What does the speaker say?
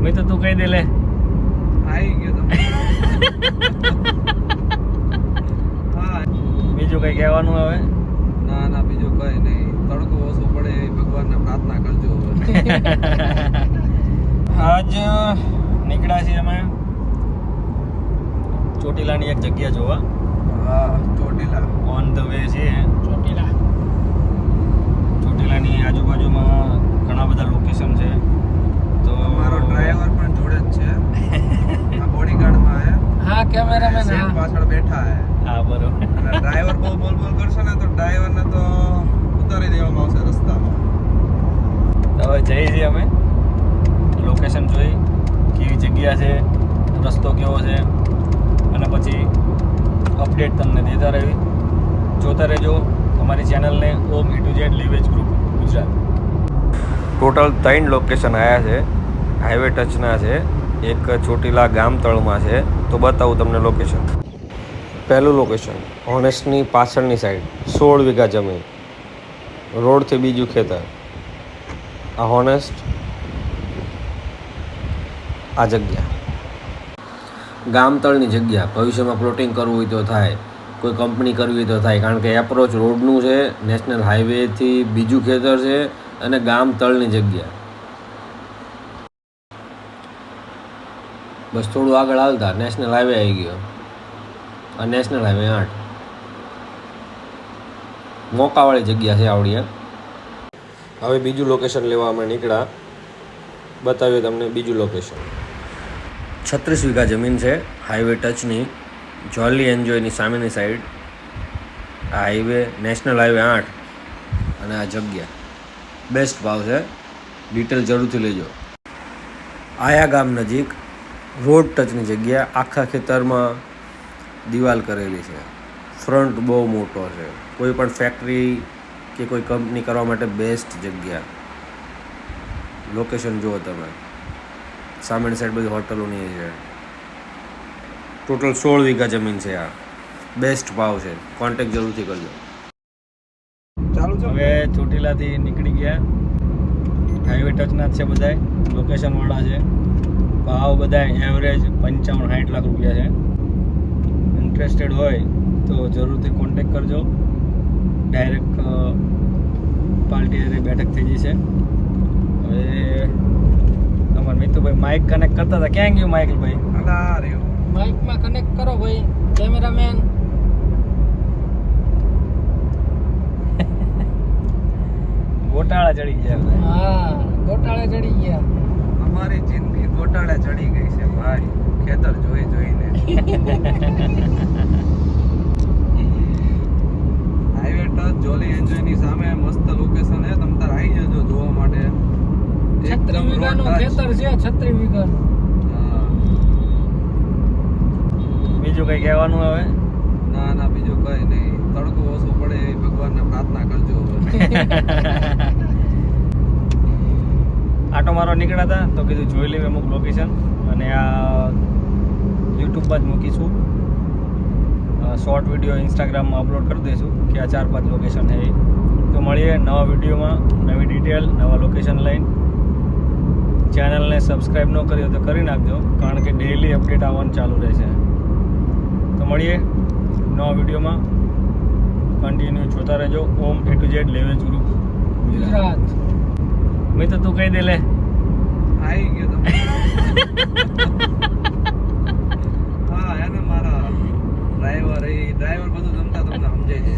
મેં તો તું કહી દે લે. આવી ગયો તમે. હા બીજું કઈ કહેવાનું હવે? ના ના બીજું કઈ નહીં. તડકો ઓછો પડે એ ભગવાનને પ્રાર્થના કરજો. આજ નીકળ્યા છીએ અમે ચોટીલાની એક જગ્યા જોવા. હા ચોટીલા ઓન ધ વે છે ચોટીલાની આજુબાજુમાં ઘણા બધા લોકેશન છે. તો અમારો ડ્રાઈવર પણ જોડે જ છે. આ બોડીગાર્ડમાં હે. હા કેમેરામેન સીટ હા પાછળ બેઠા હે. હા બરોબર. અને ડ્રાઈવર બહુ બોલ બોલ કરશે ને તો ડ્રાઈવરને તો ઉતારી દેવામાં આવશે રસ્તામાં. તો હવે જઈએ છીએ અમે લોકેશન જોઈ કેવી જગ્યા છે, રસ્તો કેવો છે, અને પછી અપડેટ તમને દેતા રહેવી. જોતા રહેજો અમારી ચેનલને ઓમ A to Z લીવેજ ગ્રુપ ગુજરાત. ટોટલ 3 લોકેશન આવ્યા છે, હાઈવે ટચના છે. એક ચોટીલા ગામતળમાં છે, તો બતાવું તમને લોકેશન. પહેલું લોકેશન હોનેસ્ટની પાછળની સાઈડ 16 વીઘા જમીન, રોડથી બીજું ખેતર. આ હોનેસ્ટ, આ જગ્યા ગામતળની જગ્યા. ભવિષ્યમાં પ્લોટિંગ કરવું હોય તો થાય, કોઈ કંપની કરવી હોય તો થાય, કારણ કે એપ્રોચ રોડનું છે, નેશનલ હાઈવેથી બીજું ખેતર છે અને ગામતળની જગ્યા. બસ થોડું આગળ આવતા નેશનલ હાઈવે આવી ગયો. આ નેશનલ હાઈવે 8 મોકાવાળી જગ્યા છે આવડી. હવે બીજું લોકેશન લેવા અમે નીકળ્યા. બતાવીએ તમને બીજું લોકેશન. 36 વીઘા જમીન છે, હાઈવે ટચની, જોલી એન્જોયની સામેની સાઈડ. આ હાઈવે નેશનલ હાઈવે 8 અને આ જગ્યા બેસ્ટ ભાવ છે. ડિટેલ જરૂરથી લેજો. આયા ગામ નજીક રોડ ટચની જગ્યા. આખા ખેતરમાં દિવાલ કરેલી છે. ફ્રન્ટ બહુ મોટો છે. કોઈ પણ ફેક્ટરી કે કોઈ કંપની કરવા માટે બેસ્ટ જગ્યા. લોકેશન જુઓ તમે. સામેની સાઈડ બધી હોટલોની છે. ટોટલ 16 વીઘા જમીન છે. આ બેસ્ટ ભાવ છે. કોન્ટેક્ટ જરૂરથી કરજો. ચાલુ છે. હવે ચોટીલાથી નીકળી ગયા. હાઈવે ટચના જ છે બધાય, લોકેશનવાળા છે. ભાવ બધાય એવરેજ 55-60 લાખ રૂપિયા છે. ઇન્ટરેસ્ટેડ હોય તો જરૂરથી કોન્ટેક્ટ કરજો. ડાયરેક્ટ પાર્ટી હારે બેઠક થઈ જશે. હવે અમારા મિતુભાઈ માઇક કનેક્ટ કરતા હતા. ક્યાં ગયું માઇક ભાઈ? અલા રે માઇકમાં કનેક્ટ કરો ભાઈ કેમેરામેન. ગોટાળા ચડી ગયા. હા ગોટાળે ચડી ગયા. અમારી જિંદગી ગોટાળે ચડી ગઈ છે ભાઈ, ખેતર જોઈ જોઈને. હાઈવે ટચ જોલી એન્જોયની સામે મસ્ત લોકેશન છે. તમ તાર આવી જજો જોવા માટે. 36 વીઘાનું ખેતર છે. 36 વીઘાનું. હા. બીજું કઈ કહેવાનું હવે? ના ના બીજું કઈ નહીં. તડકો ઓછો પડે એ ભગવાનને પ્રાર્થના કરજો. આટો મારો નીકળ્યા હતા તો કીધું જોઈ લઈએ અમુક લોકેશન, અને આ યુટ્યુબમાં જ મૂકીશું. શોર્ટ વિડીયો ઇન્સ્ટાગ્રામમાં અપલોડ કરી દઈશું કે આ 4-5 લોકેશન છે. તો મળીએ નવા વિડીયોમાં, નવી ડિટેલ, નવા લોકેશન લઈને. ચેનલને સબસ્ક્રાઈબ ન કરી હોય તો કરી નાખજો, કારણ કે ડેઈલી અપડેટ આવવાનું ચાલુ રહેશે. તો મળીએ નવા વિડીયોમાં. કન્ટિન્યુ જોતા રહેજો ઓમ A to Z લીવેજ ગ્રુપ ગુજરાત. મેં તો તું કહી દે લે. આવી ગયો તમે. હા એને મારા ડ્રાઈવર બધું જમતા તમને સમજાય છે.